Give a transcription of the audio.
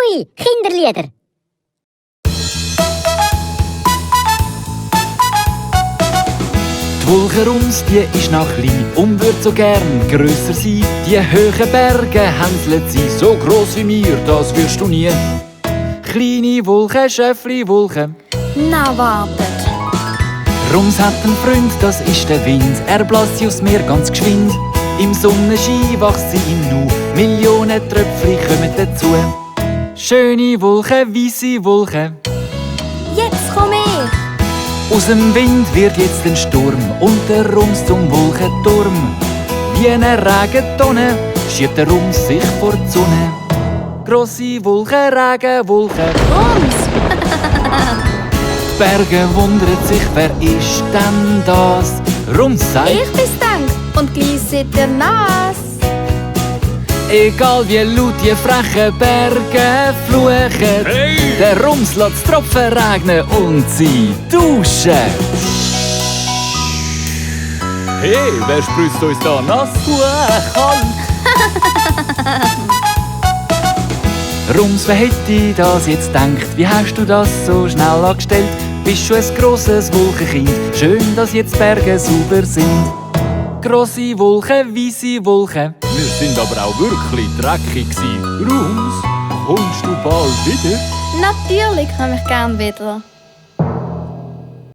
Ui, Kinderlieder. Die Wolke rums, die ist noch klein und würd so gern grösser sein. Die hohen Berge hänseln sie so gross wie wir, das wirst du nie. Kleine Wolke, Schäfli Wolke. Na, wartet. Rums hat ein Freund, das ist der Wind. Er bläst aus Meer ganz geschwind. Im Sonnenschein wächst sie ihm nu. Millionen Tröpfchen kommen dazu. Schöne Wolke, weisse Wolke. Jetzt komm ich. Aus dem Wind wird jetzt ein Sturm und der Rums zum Wolkenturm. Wie eine Regentonne schiebt der Rums sich vor die Sonne. Grosse Wolke, Regenwolke. Rums! Die Berge wundern sich, wer ist denn das? Rums sagt, Ich bin's denk und gleich seid ihr nass. egal wie laut die frechen Berge fluchen, der Rums lässt Tropfen regnen und sie duschen. Hey, wer spritzt uns da nass? Rums, wer hätte das jetzt gedacht? Wie hast du das so schnell angestellt? Bist schon ein grosses Wolkenkind. Schön, dass jetzt die Berge sauber sind. Grosse Wolken, weisse Wolken. Wir sind aber auch wirklich dreckig gsi. Rums, kommst du bald wieder? Natürlich komme ich gern wieder.